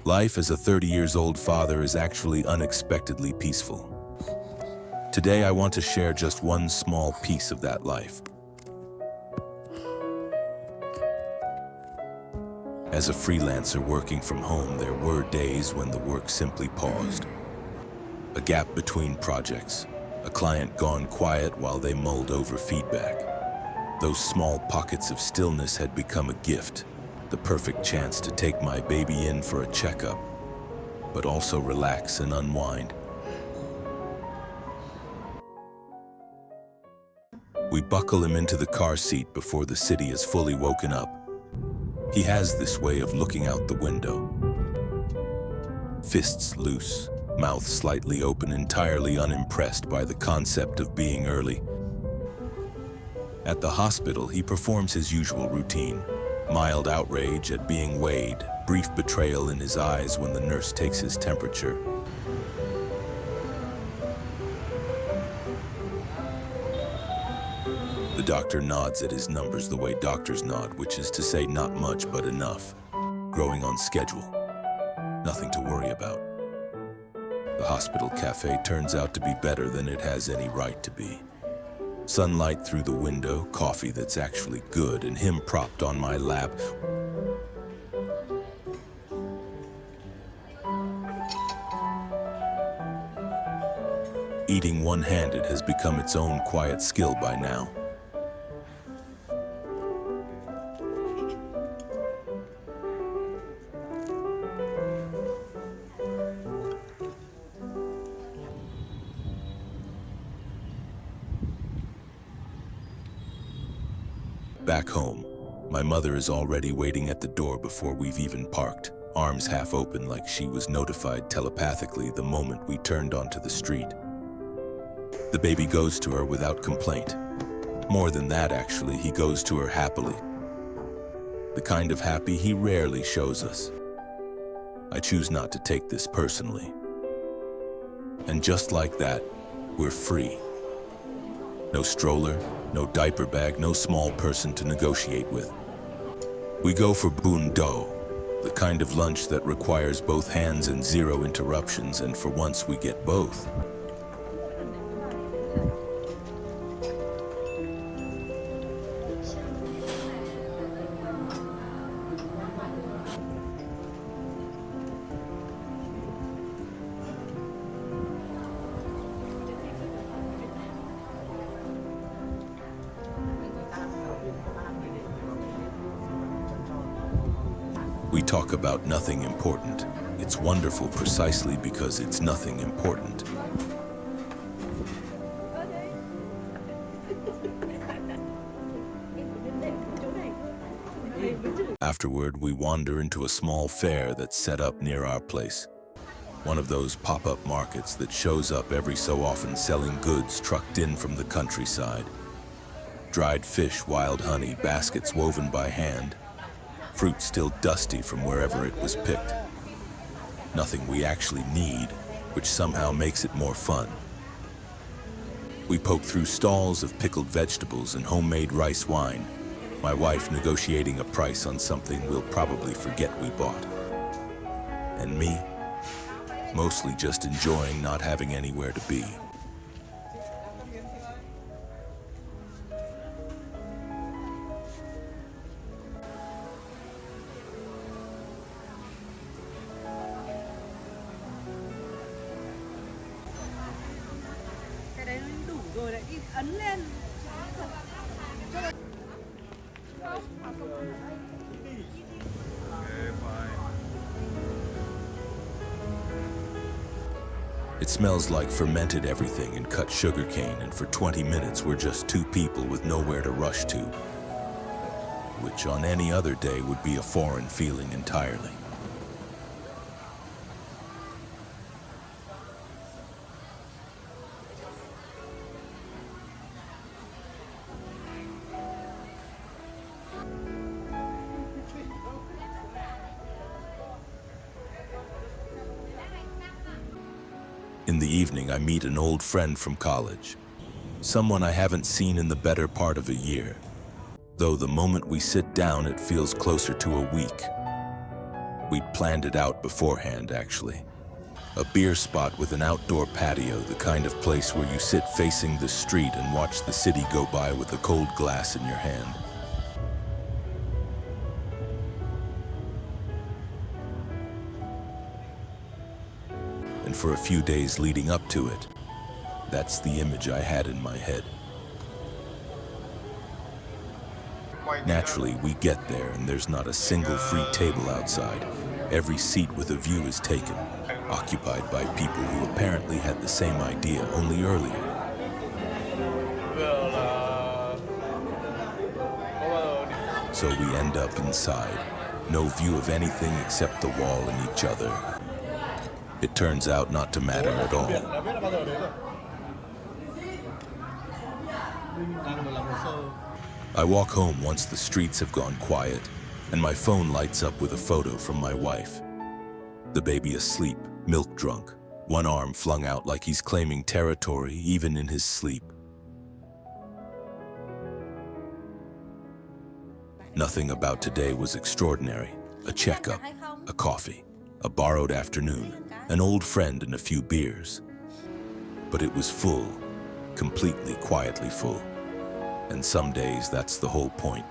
Life as a 30-year-old father is actually unexpectedly peaceful. Today, I want to share just one small piece of that life. As a freelancer working from home, there were days when the work simply paused. A gap between projects, a client gone quiet while they mulled over feedback. Those small pockets of stillness had become a gift, the perfect chance to take my baby in for a checkup, but also relax and unwind. We buckle him into the car seat before the city has fully woken up. He has this way of looking out the window. Fists loose, mouth slightly open, entirely unimpressed by the concept of being early. At the hospital, he performs his usual routine. Mild outrage at being weighed, brief betrayal in his eyes when the nurse takes his temperature. The doctor nods at his numbers the way doctors nod, which is to say not much but enough. Growing on schedule. Nothing to worry about. The hospital cafe turns out to be better than it has any right to be. Sunlight through the window, coffee that's actually good, and him propped on my lap. Eating one-handed has become its own quiet skill by now. Back home, my mother is already waiting at the door before we've even parked, arms half open like she was notified telepathically the moment we turned onto the street. The baby goes to her without complaint. More than that, actually, he goes to her happily. The kind of happy he rarely shows us. I choose not to take this personally. And just like that, we're free. No stroller, no diaper bag, no small person to negotiate with. We go for bun do, the kind of lunch that requires both hands and zero interruptions, and for once we get both. We talk about nothing important. It's wonderful precisely because it's nothing important. Afterward, we wander into a small fair that's set up near our place. One of those pop-up markets that shows up every so often selling goods trucked in from the countryside. Dried fish, wild honey, baskets woven by hand. Fruit still dusty from wherever it was picked. Nothing we actually need, which somehow makes it more fun. We poke through stalls of pickled vegetables and homemade rice wine, my wife negotiating a price on something we'll probably forget we bought. And me, mostly just enjoying not having anywhere to be. It smells like fermented everything and cut sugarcane, and for 20 minutes we're just two people with nowhere to rush to, which on any other day would be a foreign feeling entirely. In the evening, I meet an old friend from college, someone I haven't seen in the better part of a year, though the moment we sit down, it feels closer to a week. We'd planned it out beforehand, actually. A beer spot with an outdoor patio, the kind of place where you sit facing the street and watch the city go by with a cold glass in your hand. And for a few days leading up to it, that's the image I had in my head. Naturally, we get there and there's not a single free table outside. Every seat with a view is taken, occupied by people who apparently had the same idea only earlier. So we end up inside. No view of anything except the wall and each other. It turns out not to matter at all. I walk home once the streets have gone quiet, and my phone lights up with a photo from my wife. The baby asleep, milk drunk, one arm flung out like he's claiming territory even in his sleep. Nothing about today was extraordinary. A checkup, a coffee, a borrowed afternoon, an old friend and a few beers. But it was full, completely, quietly full. And some days that's the whole point.